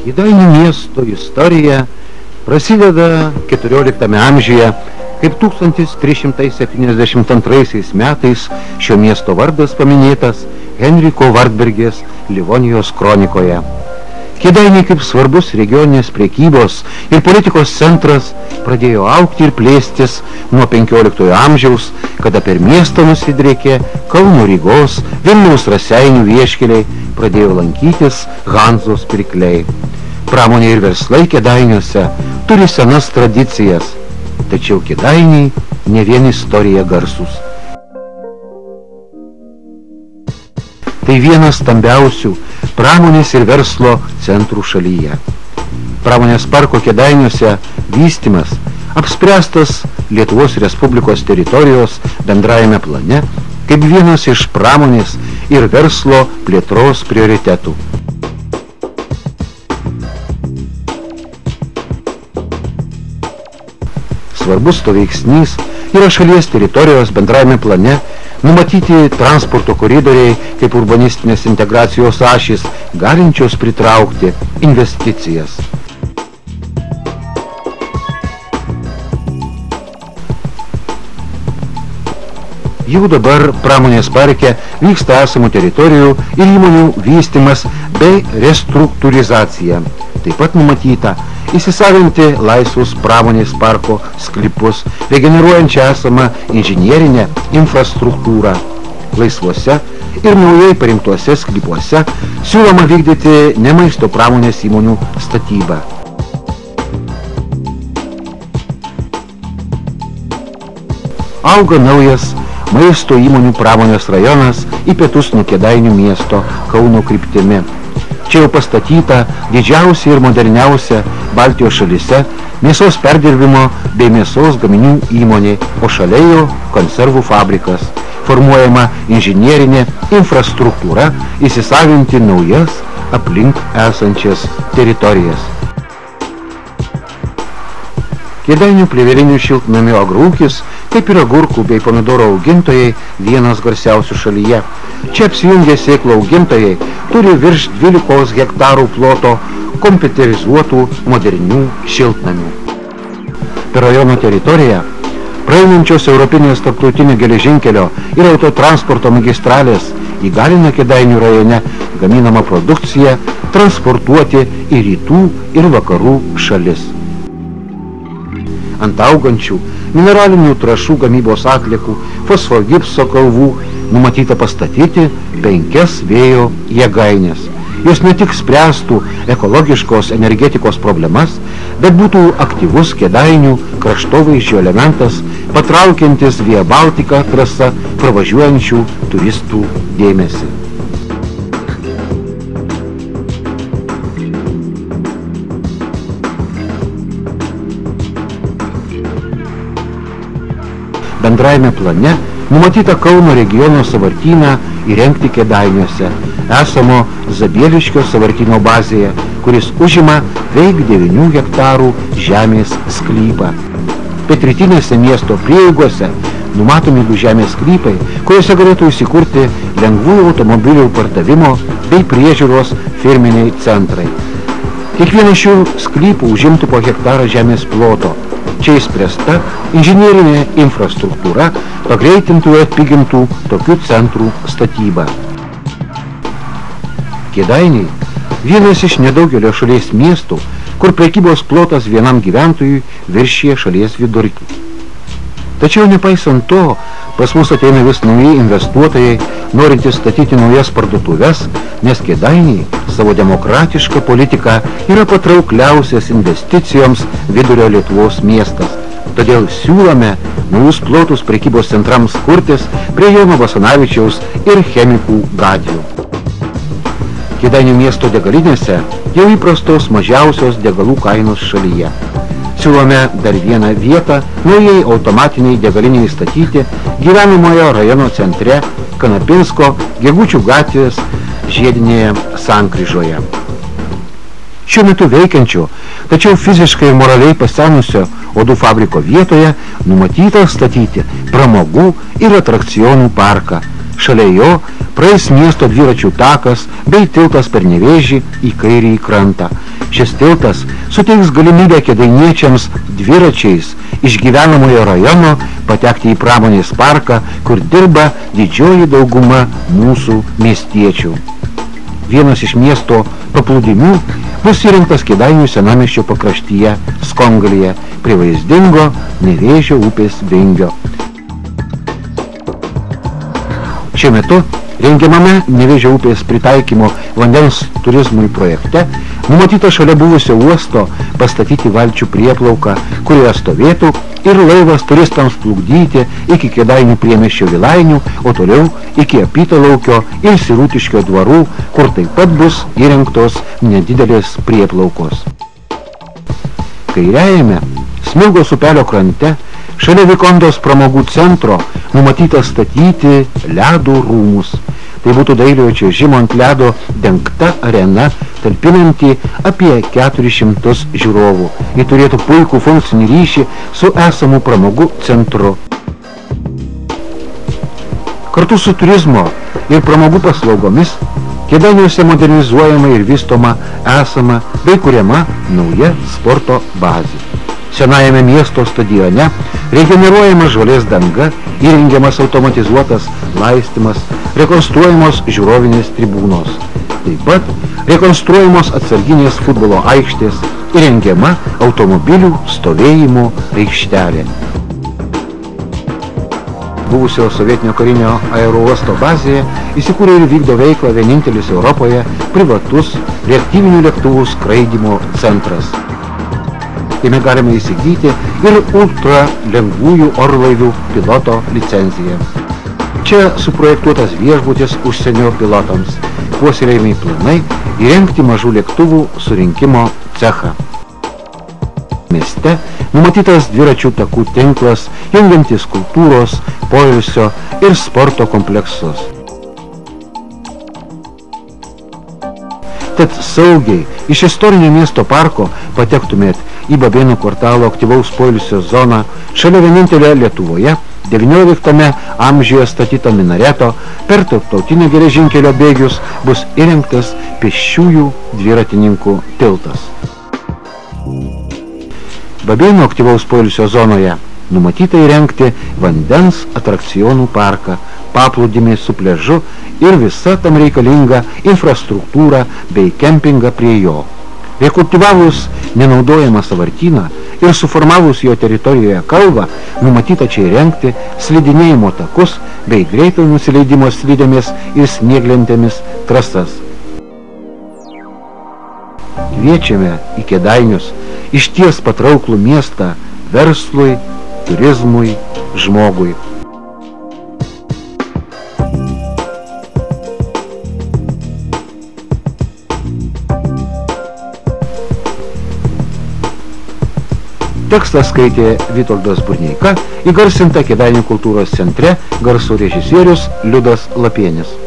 Kėdainių miesto istorija prasideda 14 amžiuje, kaip 1372 metais šio miesto vardas paminėtas Henriko Vardbergės Livonijos kronikoje. Kėdainiai kaip svarbus regioninės prekybos ir politikos centras pradėjo augti ir plėstis nuo 15 amžiaus, kada per miestą nusidriekė Kauno Rygos, Vilniaus Raseinių vieškeliai, pradėjo lankytis Hanzos pirkliai. Pramonė ir verslai Kėdainiuose turi senas tradicijas, tačiau Kėdainiai ne vien istorija garsus. Tai vienas stambiausių pramonės ir verslo centrų šalyje. Pramonės parko Kėdainiuose vystymas apspręstas Lietuvos Respublikos teritorijos bendrajame plane kaip vienas iš pramonės ir verslo plėtros prioritetų. Svarbus to veiksnys yra šalies teritorijos bendrajame plane numatyti transporto koridoriai kaip urbanistinės integracijos ašys, galinčios pritraukti investicijas. Jau dabar pramonės parke vyksta esamų teritorijų ir įmonių vystymas bei restruktūrizacija. Taip pat numatyta įsisavinti laisvus pramonės parko sklypus, regeneruojančią esamą inžinierinę infrastruktūrą. Laisvuose ir naujai parinktuose sklypuose siūloma vykdyti ne maisto pramonės įmonių statybą. Auga naujas maisto įmonių pramonės rajonas į pietus nuo Kėdainių miesto Kauno kryptimi. Čia jau pastatyta didžiausia ir moderniausia Baltijos šalyse mėsos perdirbimo bei mėsos gaminių įmonė, o šalia jo konservų fabrikas. Formuojama inžinierinė infrastruktūra įsisavinti naujas aplink esančias teritorijas. Kėdainių plėvelinių šiltnamių agrūkis, kaip ir agurkų bei pomidoro augintojai, vienas garsiausių šalyje. Čia apsijungę sėklų augintojai turi virš 12 hektarų ploto kompiuterizuotų modernių šiltnamių. Per rajono teritoriją praeinančios europinės tarptautinio geležinkelio ir autotransporto magistralės įgalina Kėdainių rajone gaminamą produkciją transportuoti į rytų ir vakarų šalis. Ant augančių mineralinių trąšų gamybos atliekų fosfogipso kalvų numatyta pastatyti 5 vėjo jėgainės. Jos ne tik spręstų ekologiškos energetikos problemas, bet būtų aktyvus Kėdainių kraštovaizdžio elementas, patraukiantis Via Baltica trasa pravažiuojančių turistų dėmesį. Bendrajame plane numatyta Kauno regiono sąvartyną įrengti Kėdainiuose, esamo Zabieliškio sąvartyno bazėje, kuris užima veik 9 hektarų žemės sklypą. Pietrytinėse miesto prieigose numatomi du žemės sklypai, kuriuose galėtų įsikurti lengvųjų automobilių pardavimo bei priežiūros firminiai centrai. Kiekvienas šių sklypų užimtų po hektarą žemės ploto. Čia įspręsta inžinierinė infrastruktūra pagreitintų ir atpigintų tokių centrų statybą. Kėdainiai vienas iš nedaugelio šalies miestų, kur prekybos plotas vienam gyventojui viršija šalies vidurkį. Tačiau nepaisant to, pas mus ateina vis nauji investuotojai, norintys statyti naujas parduotuves, nes Kėdainiai savo demokratišką politiką yra patraukliausias investicijoms vidurio Lietuvos miestas. Todėl siūlome naujus plotus prekybos centrams kurtis prie Jono Basanavičiaus ir Chemikų gatvių. Kėdainių miesto degalinėse jau įprastos mažiausios degalų kainos šalyje. Siūlome dar vieną vietą naujai automatiniai degaliniai statyti gyvenamojo rajono centre Kanapinsko Gegučių gatvės žiedinėje sankryžoje. Šiuo metu veikiančio, tačiau fiziškai ir moraliai pasenusio odų fabriko vietoje numatyta statyti pramogų ir atrakcionų parką. Šalia jo praeis miesto dviračių takas bei tiltas per Nevėžį į kairįjį krantą. Šis tiltas suteiks galimybę kėdainiečiams dviračiais iš gyvenamojo rajono patekti į pramonės parką, kur dirba didžioji dauguma mūsų miestiečių. Vienas iš miesto paplūdimių bus įrengtas Kėdainių senamiesčio pakraštyje Skongalyje prie vaizdingo Nevėžio upės vingio. Šiuo metu rengiamame Nevėžio upės pritaikymo vandens turizmui projekte numatyta šalia buvusio uosto pastatyti valčių prieplauką, kurioje stovėtų ir laivas turistams plukdyti iki Kėdainių priemiesčio Vilainių, o toliau iki Apytalaukio ir Sirutiškio dvarų, kur taip pat bus įrengtos nedidelės prieplaukos. Kairiajame Smilgos upelio krante šalia Vikondos pramogų centro numatyta statyti ledo rūmus. Tai būtų dailiojo čiuožimo ant ledo dengta arena, talpinanti apie 400 žiūrovų. Ji turėtų puikų funkcinį ryšį su esamu pramogų centru. Kartu su turizmo ir pramogų paslaugomis Kėdainiuose modernizuojama ir vystoma esama bei kuriama nauja sporto bazė. Senajame miesto stadione regeneruojama žolės danga, įrengiamas automatizuotas laistymas, rekonstruojamos žiūrovinės tribūnos. Taip pat rekonstruojamos atsarginės futbolo aikštės, įrengiama automobilių stovėjimo aikštelė. Buvusio sovietinio karinio aerouosto bazėje įsikūrė ir vykdo veiklą vienintelis Europoje privatus reaktyvinių lėktuvų skraidymo centras. Jame galima įsigyti ir ultra lengvųjų orlaivių piloto licenciją. Čia suprojektuotas viešbutis užsienio pilotams, puoselėjami planai įrengti mažų lėktuvų surinkimo cechą. Mieste numatytas dviračių takų tinklas, jungiantis kultūros, poilsio ir sporto kompleksus. Tad saugiai iš istorinio miesto parko patektumėt į Babėnų kvartalo aktyvaus poilsio zoną šalia vienintelio Lietuvoje 19 amžiuje statyto minareto per tarptautinio geležinkelio bėgius bus įrengtas pėsčiųjų dviratininkų tiltas. Babėnų aktyvaus poilsio zonoje numatyta įrengti vandens atrakcionų parką, paplūdimį su pliažu ir visa tam reikalinga infrastruktūra bei kempingą prie jo. Rekultivavus nenaudojamą sąvartyną ir suformavus jo teritorijoje kalvą, numatyta čia įrengti slidinėjimo takus bei greito nusileidimo slidėmis ir snieglentėmis trasas. Kviečiame į Kėdainius išties patrauklų miestą verslui, turizmui, žmogui. Tekstą skaitė Vitoldas Burneika, įgarsinta Kėdainių kultūros centre garso režisierius Liudas Lapienis.